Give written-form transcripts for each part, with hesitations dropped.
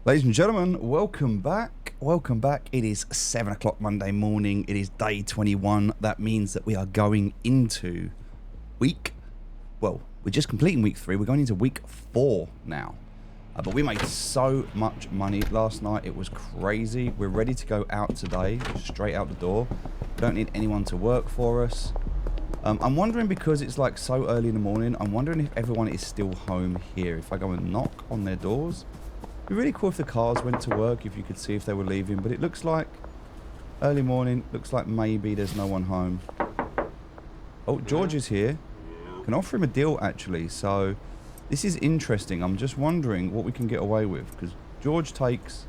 Ladies and gentlemen, welcome back. Welcome back. It is 7 o'clock Monday morning. It is day 21. That means that we are going into we're just completing week 3. We're going into week 4 now. But we made so much money last night. It was crazy. We're ready to go out today, straight out the door. We don't need anyone to work for us. I'm wondering, because it's like so early in the morning, I'm wondering if everyone is still home here. If I go and knock on their doors. It'd be really cool if the cars went to work, if you could see if they were leaving, but it looks like early morning, looks like maybe there's no one home. Oh, George is here. Can offer him a deal, actually, so this is interesting. I'm just wondering what we can get away with, because George takes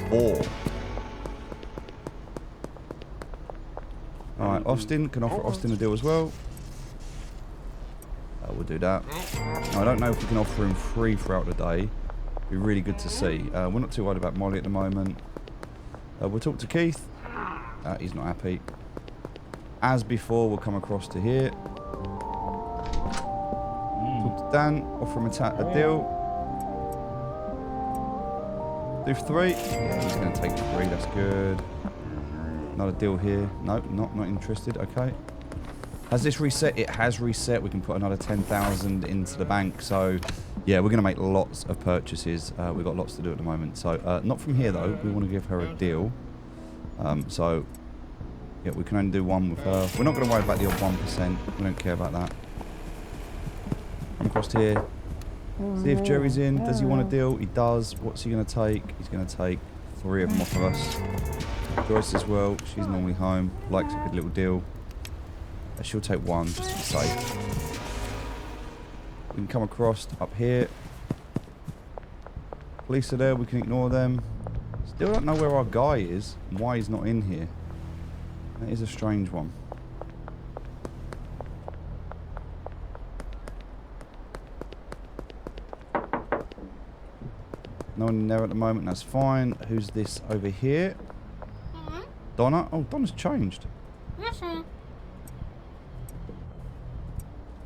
4. Alright, Austin, can offer Austin a deal as well. We'll do that. Now, I don't know if we can offer him 3 throughout the day. Be really good to see. We're not too worried about Molly at the moment. We'll talk to Keith. He's not happy. As before, we'll come across to here. Talk to Dan. Offer him a deal. Do 3. Yeah, he's going to take 3. That's good. Another deal here. Nope, not interested. Okay. Has this reset? It has reset. We can put another 10,000 into the bank. So, yeah, we're going to make lots of purchases. We've got lots to do at the moment. So, not from here, though. We want to give her a deal. So, yeah, we can only do 1 with her. We're not going to worry about the odd 1%. We don't care about that. Come across here. See if Jerry's in. Does he want a deal? He does. What's he going to take? He's going to take 3 of them off of us. Joyce as well. She's normally home. Likes a good little deal. She'll take 1 just to be safe. We can come across up here. Police are there. We can ignore them. Still don't know where our guy is and why he's not in here. That is a strange one. No one in there at the moment. That's fine. Who's this over here? Donna? Oh, Donna's changed.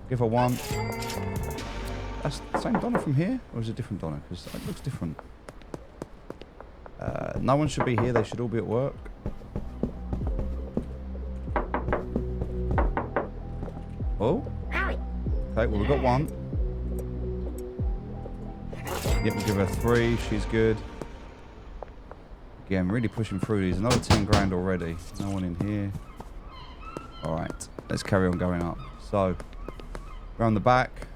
Give her 1. That's the same Donna from here? Or is it a different Donna? Because it looks different. No one should be here. They should all be at work. Oh. Okay, well, we've got 1. Yep, we'll give her 3. She's good. Again, really pushing through these. Another 10 grand already. No one in here. Alright, let's carry on going up. So, around the back.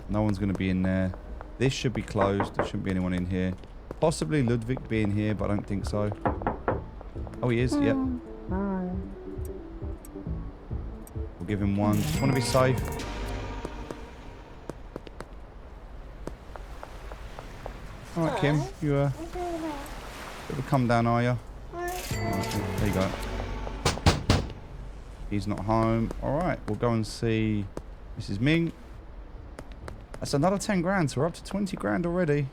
No one's going to be in there. This should be closed. There shouldn't be anyone in here. Possibly Ludwig being here, but I don't think so. Oh, he is. Yep. We'll give him 1. Just want to be safe. Alright, Kim. You bit of a come down, are you? There you go. He's not home. Alright, we'll go and see Mrs. Ming. That's another 10 grand, so we're up to 20 grand already.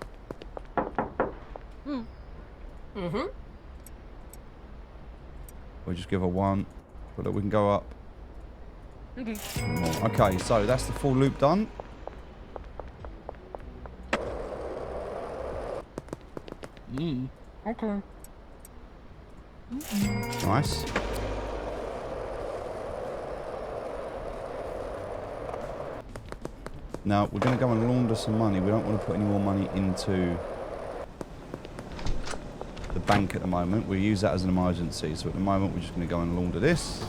We'll just give her 1. But look, we can go up. Okay, so that's the full loop done. Okay. Nice. Now, we're going to go and launder some money. We don't want to put any more money into the bank at the moment. We'll use that as an emergency. So at the moment, we're just going to go and launder this.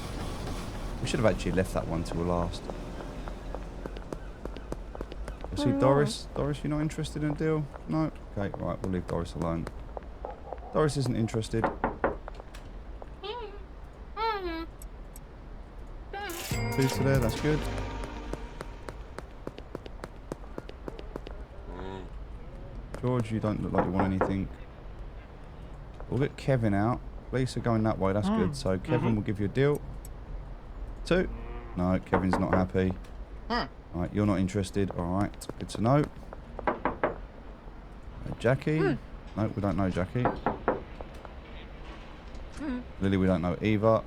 We should have actually left that one till last. You see Doris? Doris, you're not interested in a deal? No? Okay, right, we'll leave Doris alone. Doris isn't interested. 2 to there, that's good. George, you don't look like you want anything. We'll get Kevin out. Lisa going that way, that's good. So Kevin will give you a deal. 2. No, Kevin's not happy. Alright, you're not interested. Alright, good to know. Jackie? No, we don't know Jackie. Lily, we don't know either.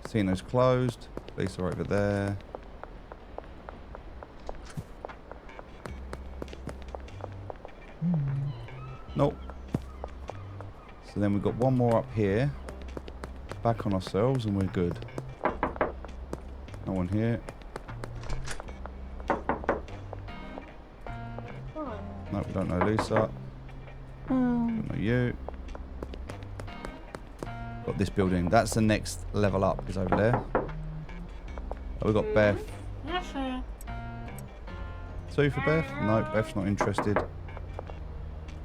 Casino's closed. Lisa over there. Nope. So then we've got one more up here. Back on ourselves and we're good. No one here. No, we don't know Lisa. Don't know you. Got this building. That's the next level up, is over there. Oh, we've got Beth. Two for Beth? No, Beth's not interested.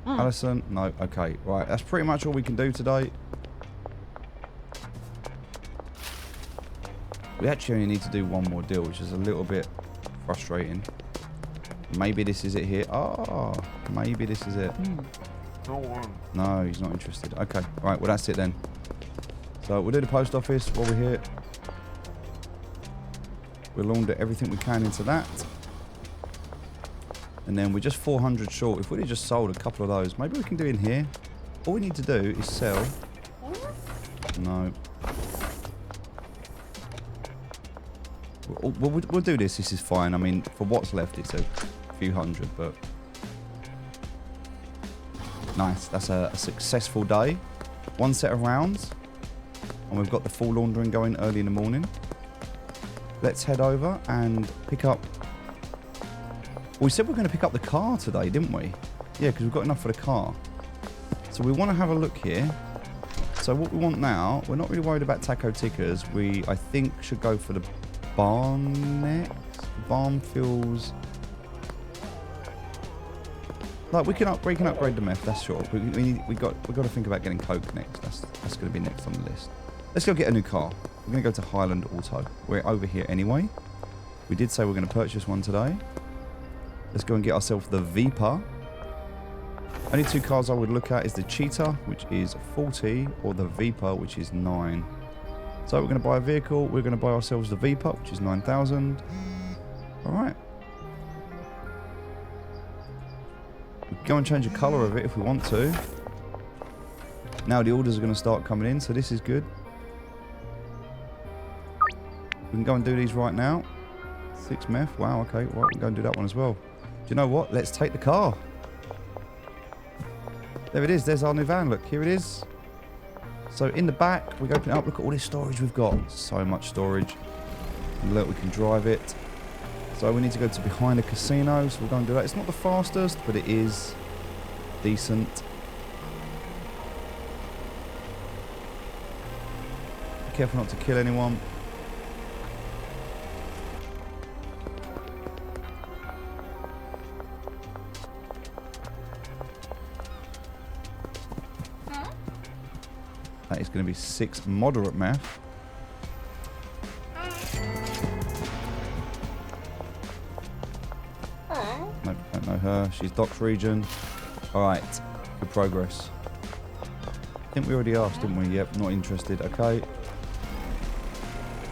Alison? No. Okay, right. That's pretty much all we can do today. We actually only need to do one more deal, which is a little bit frustrating. Maybe this is it here. Oh, maybe this is it. No, he's not interested. Okay, right. Well, that's it then. So we'll do the post office while we're here. We'll launder everything we can into that. And then we're just 400 short. If we'd have just sold a couple of those, maybe we can do in here. All we need to do is sell. No. We'll do this. This is fine. I mean, for what's left, it's a few hundred, but... Nice. That's a successful day. One set of rounds. And we've got the full laundering going early in the morning. Let's head over and pick up... Well, we said we were going to pick up the car today, didn't we? Yeah, because we've got enough for the car. So we want to have a look here. So what we want now, we're not really worried about taco tickers. We, I think, should go for the barn next. Barn feels... Like we can upgrade the meth. That's sure. We got to think about getting Coke next. That's going to be next on the list. Let's go get a new car. We're going to go to Highland Auto. We're over here anyway. We did say we're going to purchase one today. Let's go and get ourselves the Viper. Only two cars I would look at is the Cheetah, which is 40, or the Viper, which is 9. So we're going to buy a vehicle. We're going to buy ourselves the Viper, which is 9,000. All right. We can go and change the colour of it if we want to. Now the orders are going to start coming in, so this is good. We can go and do these right now. 6 meth. Wow, okay. Right, we can go and do that one as well. Do you know what? Let's take the car. There it is. There's our new van. Look, here it is. So in the back, we open it up. Look at all this storage we've got. So much storage. And look, we can drive it. So we need to go to behind the casino. So we're going to do that. It's not the fastest, but it is decent. Be careful not to kill anyone. That is going to be 6 moderate meth. Nope, don't know her. She's Doc's region. Alright, good progress. I think we already asked, didn't we? Yep, not interested. Okay.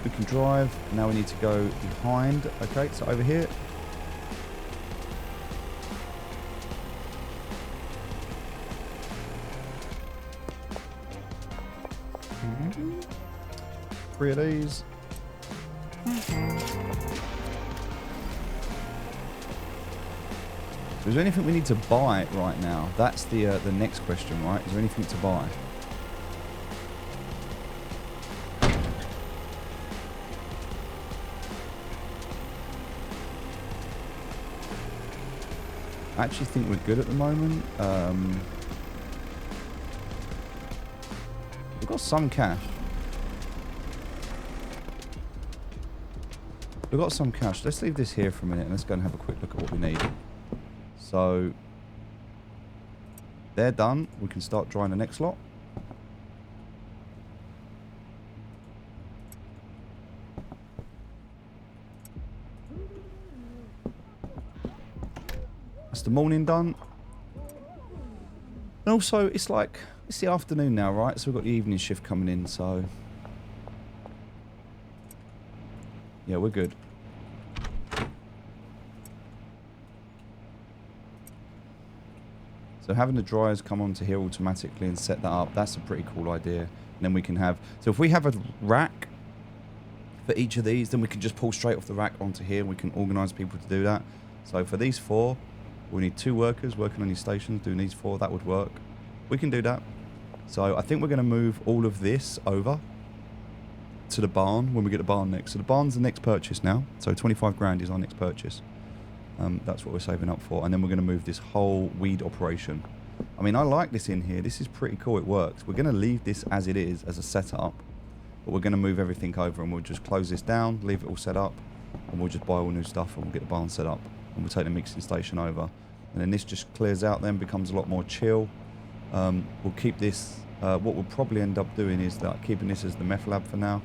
We can drive. Now we need to go behind. Okay, so over here. Three of these. So is there anything we need to buy right now? That's the next question, right? Is there anything to buy? I actually think we're good at the moment. We've got some cash. We've got some cash. Let's leave this here for a minute and let's go and have a quick look at what we need. So, they're done. We can start drying the next lot. That's the morning done. And also, it's like, it's the afternoon now, right? So we've got the evening shift coming in, so... Yeah, we're good. So having the dryers come onto here automatically and set that up, that's a pretty cool idea. And then we can have... So if we have a rack for each of these, then we can just pull straight off the rack onto here. We can organise people to do that. So for these 4, We need 2 workers working on these stations, doing these 4. That would work. We can do that. So I think we're going to move all of this over to the barn when we get the barn next. So the barn's the next purchase now. So 25 grand is our next purchase. That's what we're saving up for. And then we're going to move this whole weed operation. I mean, I like this in here. This is pretty cool. It works. We're going to leave this as it is, as a setup. But we're going to move everything over and we'll just close this down, leave it all set up. And we'll just buy all new stuff and we'll get the barn set up. And we'll take the mixing station over. And then this just clears out then, becomes a lot more chill. We'll keep this... what we'll probably end up doing is that keeping this as the meth lab for now.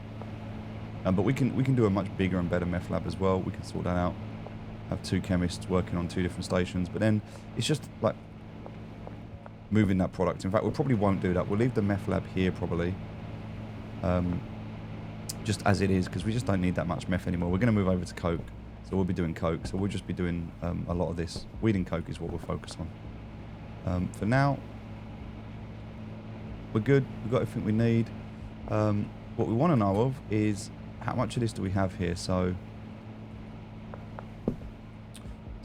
But we can do a much bigger and better meth lab as well. We can sort that out. Have 2 chemists working on 2 different stations. But then it's just like moving that product. In fact, we probably won't do that. We'll leave the meth lab here probably. Just as it is, because we just don't need that much meth anymore. We're going to move over to coke. So we'll be doing coke. So we'll just be doing a lot of this. Weed and coke is what we'll focus on. For now, we're good. We've got everything we need. What we want to know of is how much of this do we have here? So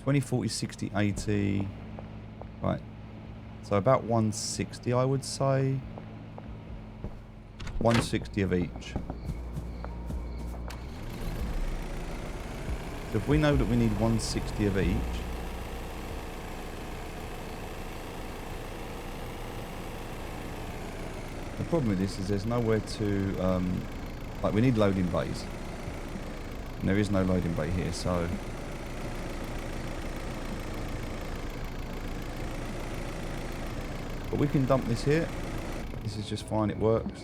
20, 40, 60, 80. Right. So about 160, I would say. 160 of each. So if we know that we need 160 of each, the problem with this is there's nowhere to, like we need loading bays. And there is no loading bay here, so. But we can dump this here. This is just fine, it works.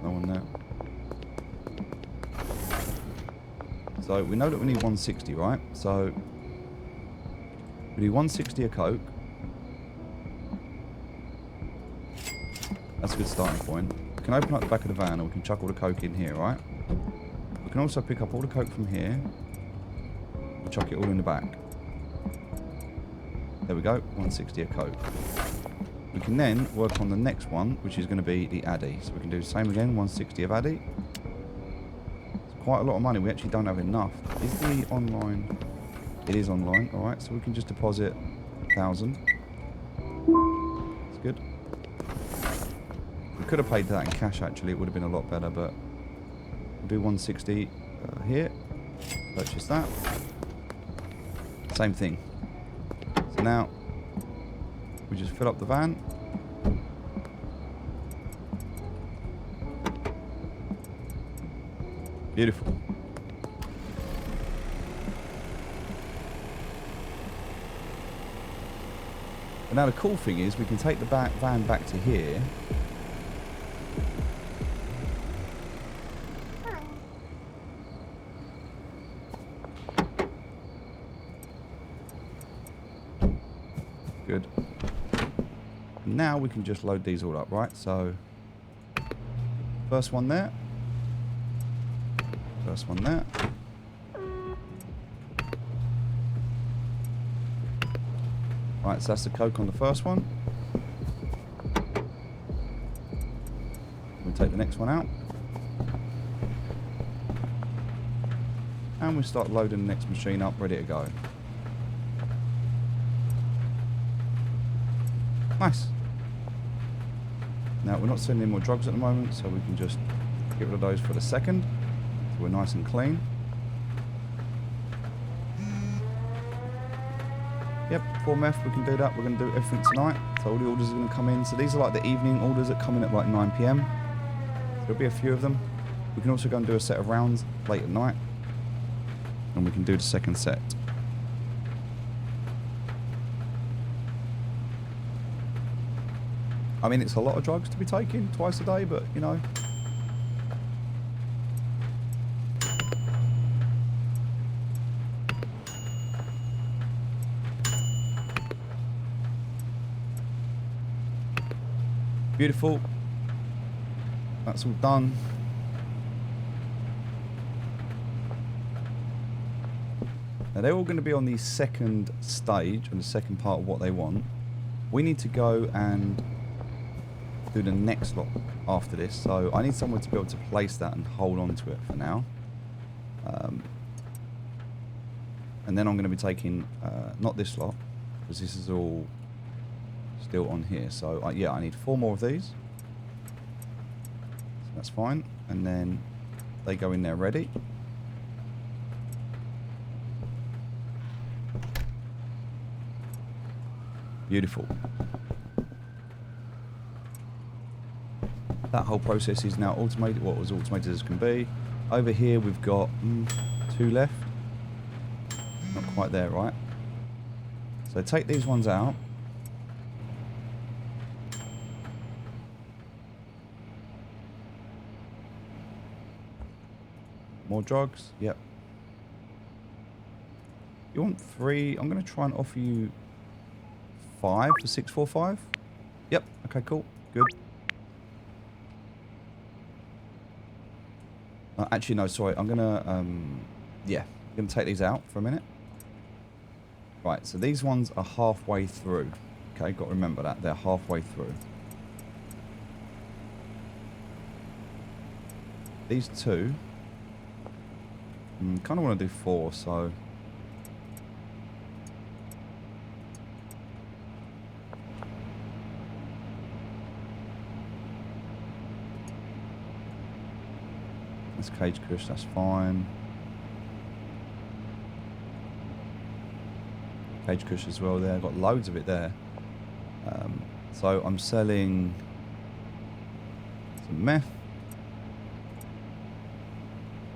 No one there. So we know that we need 160, right? So we need 160 of coke. That's a good starting point. We can open up the back of the van and we can chuck all the coke in here, right? We can also pick up all the coke from here and chuck it all in the back. There we go, 160 of coke. We can then work on the next one, which is going to be the Addy. So we can do the same again, 160 of Addy. It's quite a lot of money. We actually don't have enough. Is the online? It is online, alright. So we can just deposit 1,000. That's good. We could have paid that in cash actually, it would have been a lot better, but we'll do 160 here. Purchase that. Same thing. So now we just fill up the van. Beautiful. And now the cool thing is we can take the van back to here. Good. Now we can just load these all up, right? So, first one there. First one there. Right, so that's the coke on the first one. We'll take the next one out. And we start loading the next machine up, ready to go. Nice. Now, we're not sending in more drugs at the moment, so we can just get rid of those for the second. So we're nice and clean. Yep, 4 meth, we can do that. We're going to do everything tonight. So all the orders are going to come in. So these are like the evening orders that come in at like 9 PM. So there'll be a few of them. We can also go and do a set of rounds late at night. And we can do the second set. I mean, it's a lot of drugs to be taking twice a day, but, you know. Beautiful. That's all done. Now, they're all going to be on the second stage, and the second part of what they want. We need to go and do the next lot after this, so I need someone to be able to place that and hold on to it for now. And then I'm going to be taking, not this lot, because this is all still on here. So, yeah, I need 4 more of these. So that's fine. And then they go in there ready. Beautiful. That whole process is now automated, what was automated as can be. Over here we've got 2 left. Not quite there, right? So take these ones out. More drugs? Yep. You want 3? I'm going to try and offer you 5 for 645. Yep. Okay, cool. Good. Actually, no, sorry. I'm going to, yeah, I'm going to take these out for a minute. Right, so these ones are halfway through. Okay, got to remember that. They're halfway through. These 2, kind of want to do 4, so... This cage cush, that's fine. Cage cush as well there. I've got loads of it there. So I'm selling some meth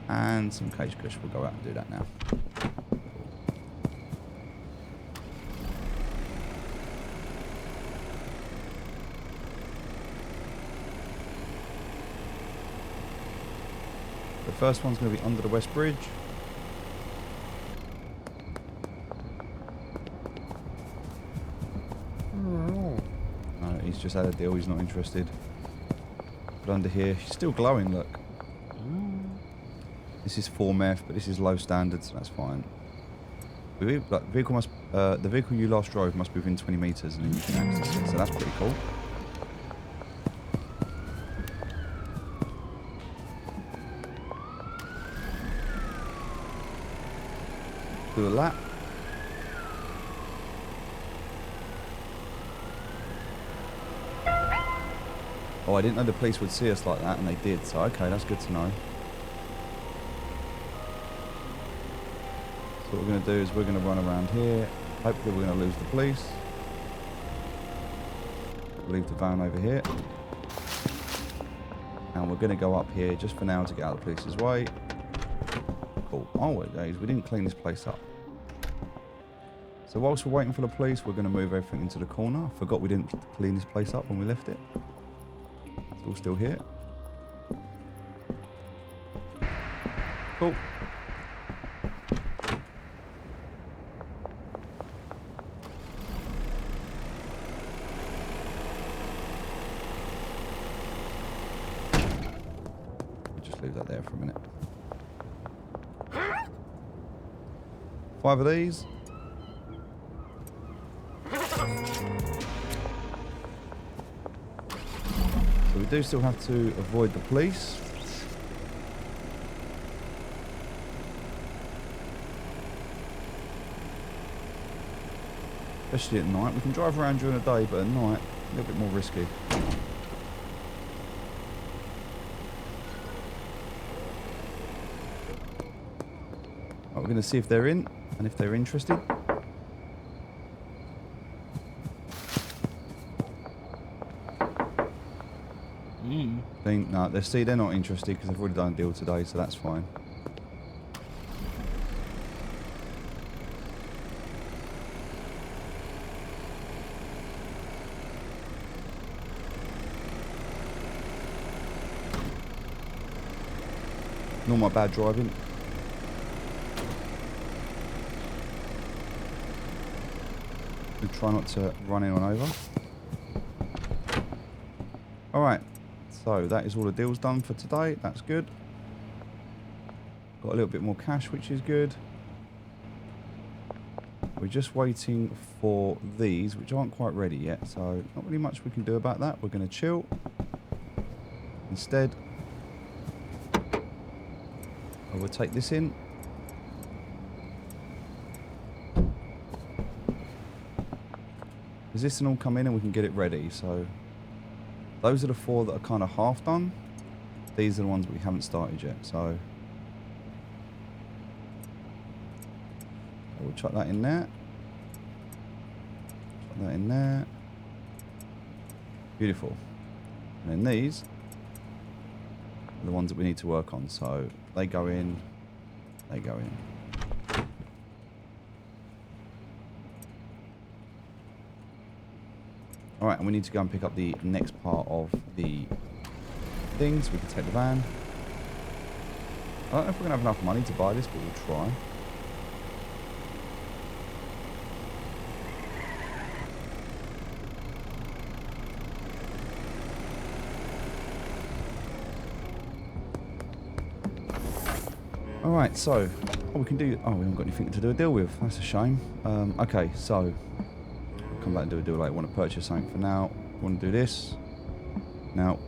and some cage cush. We'll go out and do that now. The first one's going to be under the West Bridge. No, he's just had a deal. He's not interested. But under here, he's still glowing. Look. This is 4 meth, but this is low standard, so that's fine. The vehicle you last drove must be within 20 meters, and then you can access it. So that's pretty cool. Do a lap. Oh, I didn't know the police would see us like that, and they did. So, okay, that's good to know. So what we're going to do is we're going to run around here. Hopefully we're going to lose the police. Leave the van over here. And we're going to go up here just for now to get out of the police's way. Cool. Oh, guys, we didn't clean this place up. So whilst we're waiting for the police, we're going to move everything into the corner. I forgot we didn't clean this place up when we left it. It's all still here. Cool. Just leave that there for a minute. 5 of these. So we do still have to avoid the police. Especially at night. We can drive around during the day, but at night, a little bit more risky. Right, we're going to see if they're in, and if they're interested. No, they're not interested because they've already done a deal today, so that's fine. Not my bad driving. We try not to run anyone over. Alright. So that is all the deals done for today. That's good. Got a little bit more cash, which is good. We're just waiting for these, which aren't quite ready yet. So not really much we can do about that. We're going to chill. Instead, I will take this in. this can all come in and we can get it ready. So those are the 4 that are kind of half done. These are the ones we haven't started yet. So we'll chuck that in there. Chuck that in there. Beautiful. And then these are the ones that we need to work on. So they go in. They go in. Alright, and we need to go and pick up the next part of the things. We can take the van. I don't know if we're going to have enough money to buy this, but we'll try. Alright, so we can do... Oh, we haven't got anything to do a deal with. That's a shame. Okay, so... Come back and do a deal later. I want to purchase something for now. I want to do this. Now,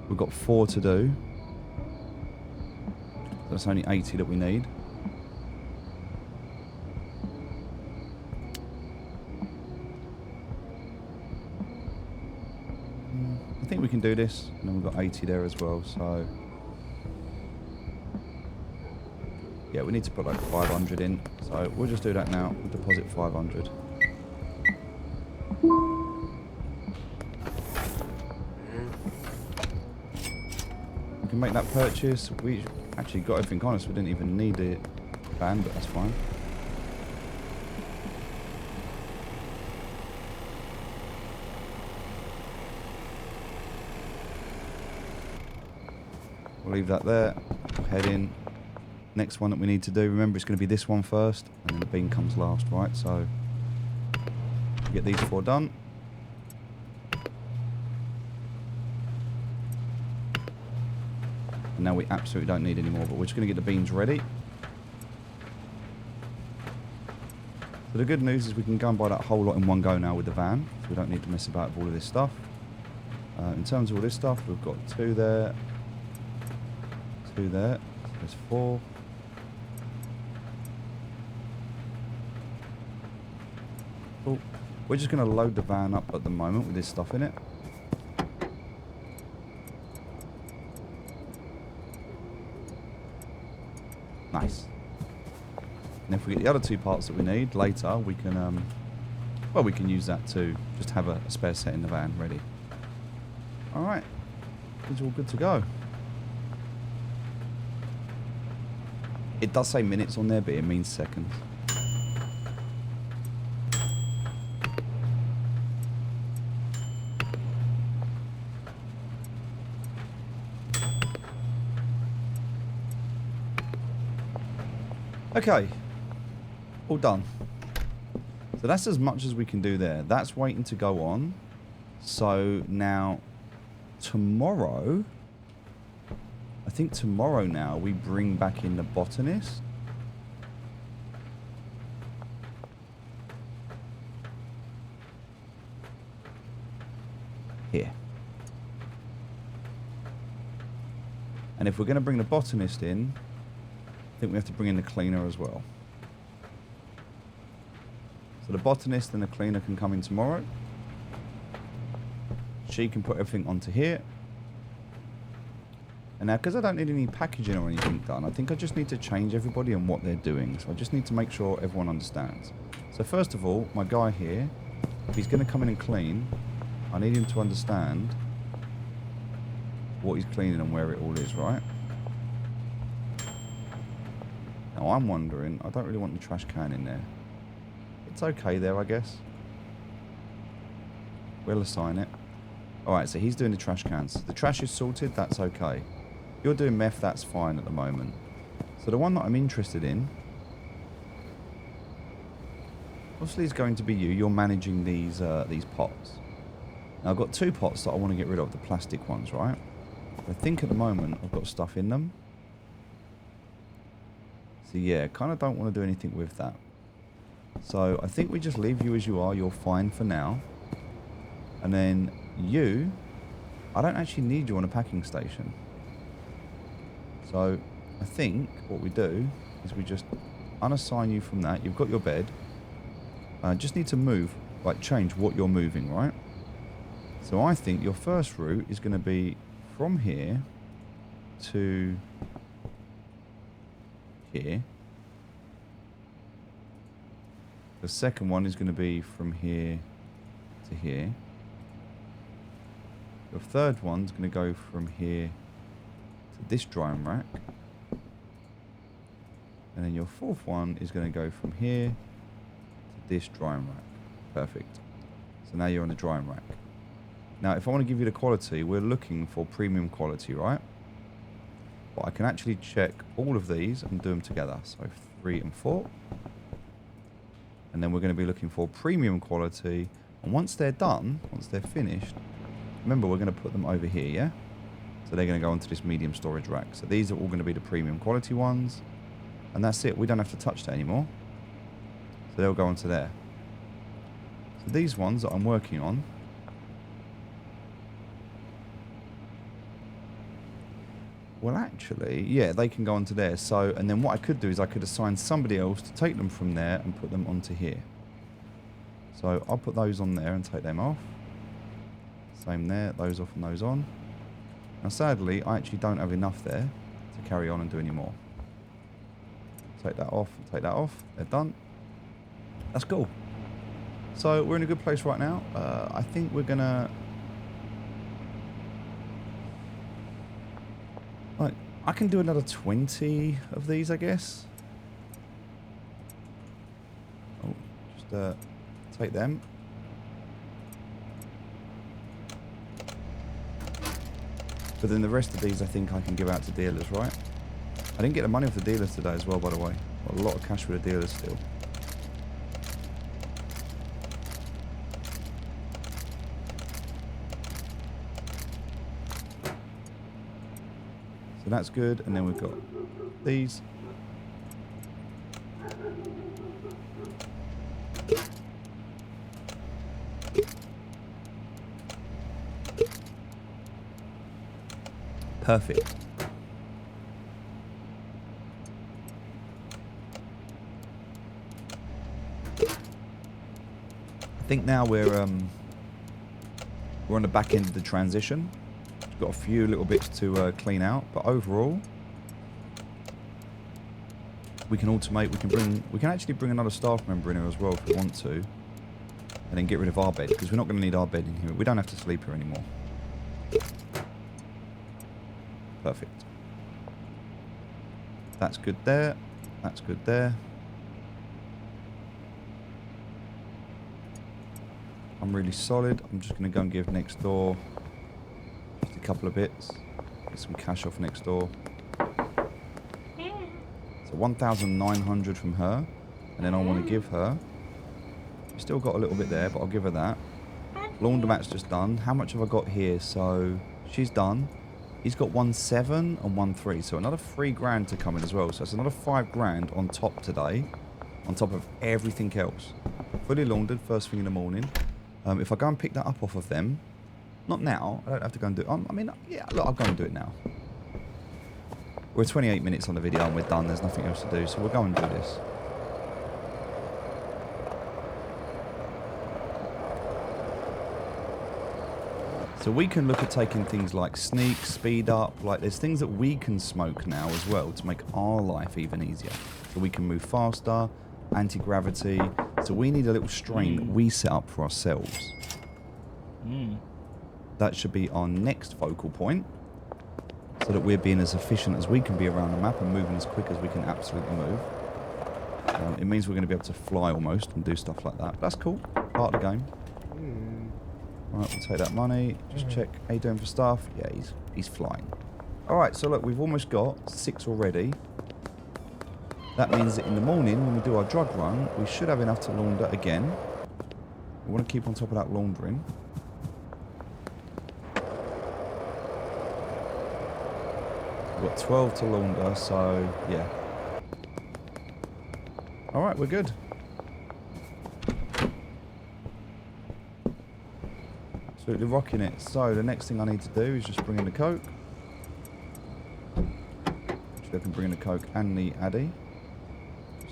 we've got 4 to do. That's only 80 that we need. I think we can do this. And then we've got 80 there as well, so... Yeah, we need to put like 500 in. So we'll just do that now. We'll deposit 500. We can make that purchase. We actually got everything on us. We didn't even need the van, but that's fine. We'll leave that there. Head in. Next one that we need to do, remember it's going to be this one first, and then the bean comes last, right? So, get these 4 done. And now we absolutely don't need any more, but we're just going to get the beans ready. So the good news is we can go and buy that whole lot in one go now with the van, so we don't need to mess about with all of this stuff. In terms of all this stuff, we've got 2 there, 2 there, so there's 4. Cool. We're just going to load the van up at the moment with this stuff in it. Nice. And if we get the other 2 parts that we need later, we can, well, we can use that to just have a spare set in the van ready. Alright. It's all good to go. It does say minutes on there, but it means seconds. Okay, all done. So that's as much as we can do there. That's waiting to go on. So now, tomorrow, I think tomorrow now, we bring back in the botanist. Here. And if we're going to bring the botanist in, I think we have to bring in the cleaner as well. So the botanist and the cleaner can come in tomorrow. She can put everything onto here. And now, because I don't need any packaging or anything done, I think I just need to change everybody and what they're doing. So I just need to make sure everyone understands. So first of all, my guy here, if he's going to come in and clean, I need him to understand what he's cleaning and where it all is, right? Now I'm wondering, I don't really want the trash can in there. It's okay there, I guess. We'll assign it. Alright, so he's doing the trash cans. The trash is sorted, that's okay. You're doing meth, that's fine at the moment. So the one that I'm interested in, obviously is going to be you. You're managing these pots. Now I've got 2 pots that I want to get rid of, the plastic ones, right? I think at the moment I've got stuff in them. So yeah, kind of don't want to do anything with that. So I think we just leave you as you are. You're fine for now. And then you, I don't actually need you on a packing station. So I think what we do is we just unassign you from that. You've got your bed. Just need to move like change what you're moving, right? So I think your first route is going to be from here to here. The second one is going to be from here to here. Your third one's going to go from here to this drying rack. And then your fourth one is going to go from here to this drying rack. Perfect. So now you're on the drying rack. Now, if I want to give you the quality, we're looking for premium quality, right? But I can actually check all of these and do them together. So 3 and 4. And then we're going to be looking for premium quality. And once they're done, once they're finished, remember we're going to put them over here, yeah? So they're going to go onto this medium storage rack. So these are all going to be the premium quality ones. And that's it. We don't have to touch that anymore. So they'll go onto there. So these ones that I'm working on, well, actually, yeah, they can go onto there. So, and then what I could do is I could assign somebody else to take them from there and put them onto here. So I'll put those on there and take them off. Same there, those off and those on. Now, sadly, I actually don't have enough there to carry on and do any more. Take that off and take that off. They're done. That's cool. So we're in a good place right now. I think we're going to... Like, I can do another 20 of these, I guess. Oh, just take them. But then the rest of these I think I can give out to dealers, right? I didn't get the money off the dealers today as well, by the way. Got a lot of cash for the dealers still. So that's good. And then we've got these. Perfect. I think now we're on the back end of the transition. We've got a few little bits to clean out, but overall we can automate. We can actually bring another staff member in here as well if we want to, and then get rid of our bed because we're not going to need our bed in here. We don't have to sleep here anymore. Perfect. That's good there. That's good there. I'm really solid. I'm just going to go and give next door just a couple of bits. Get some cash off next door. So 1,900 from her. And then I want to give her... We've still got a little bit there, but I'll give her that. Laundromat's just done. How much have I got here? So she's done. He's got 1,700 and 1,300. So another 3 grand to come in as well. So that's another 5 grand on top today. On top of everything else. Fully laundered first thing in the morning. If I go and pick that up off of them, not now, I don't have to go and do it. I mean, yeah, look, I'll go and do it now. We're 28 minutes on the video and we're done. There's nothing else to do, so we'll go and do this. So we can look at taking things like sneak, speed up, like there's things that we can smoke now as well to make our life even easier. So we can move faster, anti-gravity. So we need a little strain that we set up for ourselves. That should be our next focal point, so that we're being as efficient as we can be around the map and moving as quick as we can absolutely move. It means we're going to be able to fly almost and do stuff like that. But that's cool. Part of the game. Right, we'll take that money. Just check. How you doing for staff? Yeah, he's flying. Alright, so look, we've almost got 6 already. That means that in the morning, when we do our drug run, we should have enough to launder again. We want to keep on top of that laundering. We've got 12 to launder, so yeah. Alright, we're good. Absolutely rocking it. So the next thing I need to do is just bring in the Coke. Actually, I can bring in the Coke and the Addy.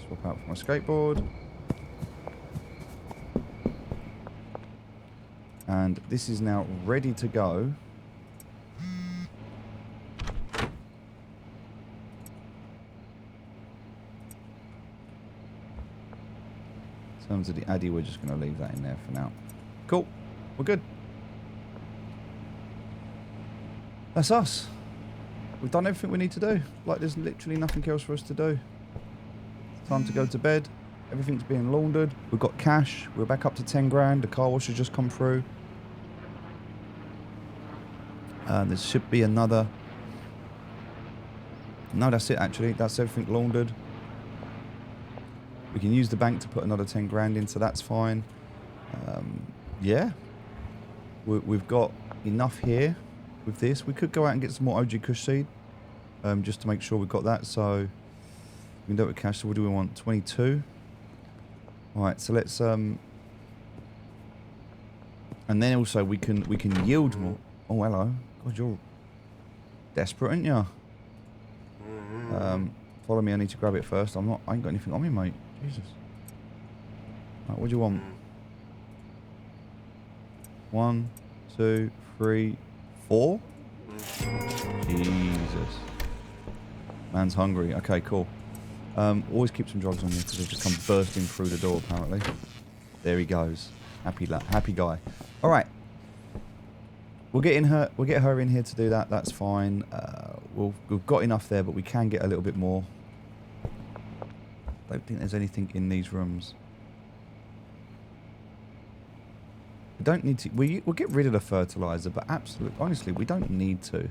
Swap out for my skateboard. And this is now ready to go. In terms of the Addy, we're just going to leave that in there for now. Cool. We're good. That's us. We've done everything we need to do. Like, there's literally nothing else for us to do. It's time to go to bed. Everything's being laundered. We've got cash. We're back up to 10 grand. The car wash has just come through. There should be another... No, that's it, actually. That's everything laundered. We can use the bank to put another 10 grand in, so that's fine. Yeah. We've got enough here with this. We could go out and get some more OG Kush seed, just to make sure we've got that. So we can do it with cash. So what do we want? 22. All right. So let's and then also we can yield more. Oh, hello. God, you're desperate, aren't you? Follow me. I need to grab it first. I ain't got anything on me, mate. Jesus. Right, what do you want? 1, 2, 3, 4. Jesus. Man's hungry. Okay, cool. Always keep some drugs on you because they just come bursting through the door, apparently. There he goes. Happy guy. All right. We'll get her in here to do that. That's fine. We've got enough there, but we can get a little bit more. Don't think there's anything in these rooms. We don't need to. We'll get rid of the fertilizer, but absolutely, honestly, we don't need to.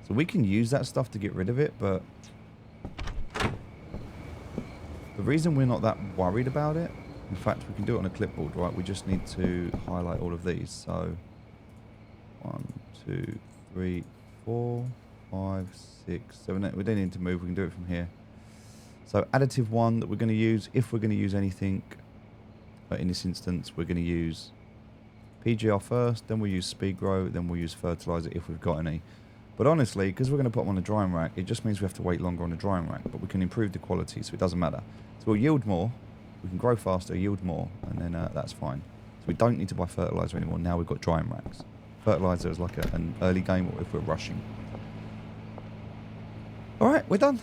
So we can use that stuff to get rid of it, but the reason we're not that worried about it, in fact, we can do it on a clipboard, right? We just need to highlight all of these. So 1, 2, 3, 4, 5, 6, 7, 8. We don't need to move. We can do it from here. So additive 1 that we're going to use, if we're going to use anything, in this instance, we're going to use PGR first, then we'll use speed grow, then we'll use fertilizer if we've got any. But honestly, because we're going to put them on a drying rack, it just means we have to wait longer on a drying rack, but we can improve the quality, so it doesn't matter. So we'll yield more, we can grow faster, yield more, and then that's fine. So we don't need to buy fertilizer anymore. Now we've got drying racks. Fertilizer is like an early game or if we're rushing. Alright, we're done.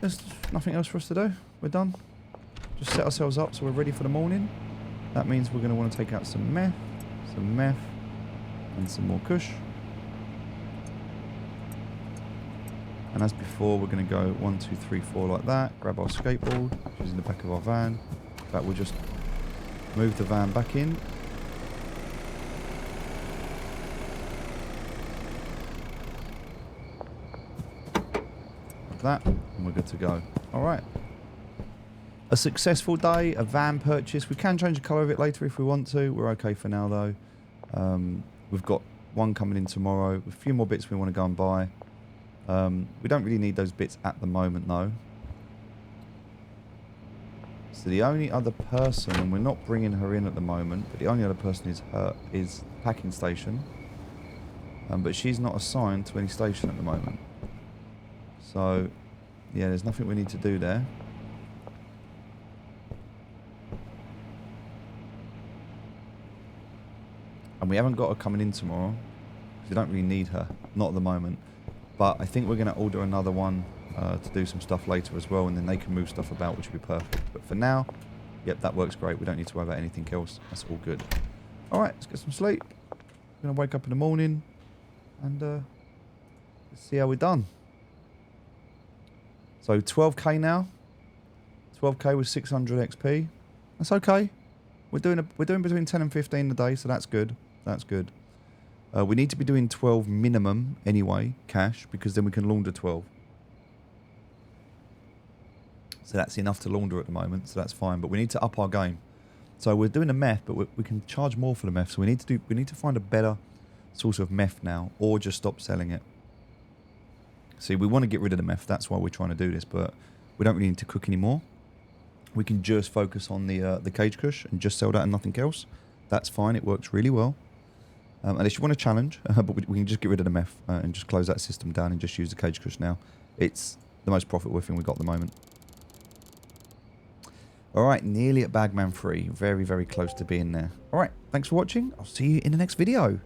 There's nothing else for us to do. We're done. Just set ourselves up so we're ready for the morning. That means we're going to want to take out some meth, and some more kush. And as before, we're going to go 1, 2, 3, 4 like that. Grab our skateboard, which is in the back of our van. In fact, we'll just move the van back in. Like that, and we're good to go. All right. A successful day, a van purchase. We can change the colour of it later if we want to. We're okay for now, though. We've got one coming in tomorrow. A few more bits we want to go and buy. We don't really need those bits at the moment, though. So the only other person, and we're not bringing her in at the moment, but the only other person is packing station. But she's not assigned to any station at the moment. So, yeah, there's nothing we need to do there. And we haven't got her coming in tomorrow, because we don't really need her. Not at the moment. But I think we're going to order another one to do some stuff later as well, and then they can move stuff about, which would be perfect. But for now, yep, that works great. We don't need to worry about anything else. That's all good. All right, let's get some sleep. We're going to wake up in the morning, and let's see how we're done. So 12k now. 12k with 600 XP. That's okay. We're doing between 10 and 15 a day, so that's good. That's good. We need to be doing 12 minimum anyway, cash, because then we can launder 12. So that's enough to launder at the moment, so that's fine. But we need to up our game. So we're doing the meth, but we can charge more for the meth. So we need to find a better source of meth now, or just stop selling it. See, we want to get rid of the meth. That's why we're trying to do this, but we don't really need to cook anymore. We can just focus on the cage kush and just sell that and nothing else. That's fine. It works really well. Unless you want a challenge, but we can just get rid of the meth and just close that system down and just use the cage kush now. It's the most profitable thing we've got at the moment. All right, nearly at Bagman 3. Very, very close to being there. All right, thanks for watching. I'll see you in the next video.